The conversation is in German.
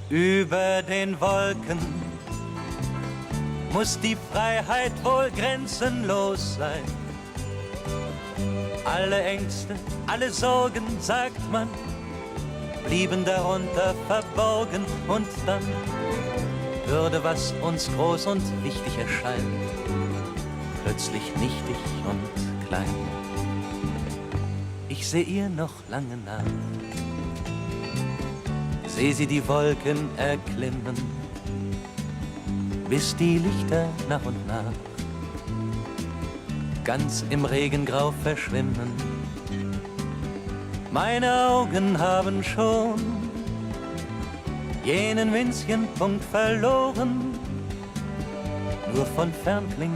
Über den Wolken muss die Freiheit wohl grenzenlos sein. Alle Ängste, alle Sorgen, sagt man, blieben darunter verborgen. Und dann würde, was uns groß und wichtig erscheint, plötzlich nichtig und klein. Ich seh ihr noch lange nach, seh sie die Wolken erklimmen, bis die Lichter nach und nach ganz im Regengrau verschwimmen. Meine Augen haben schon jenen winzigen Punkt verloren. Nur von fern klingt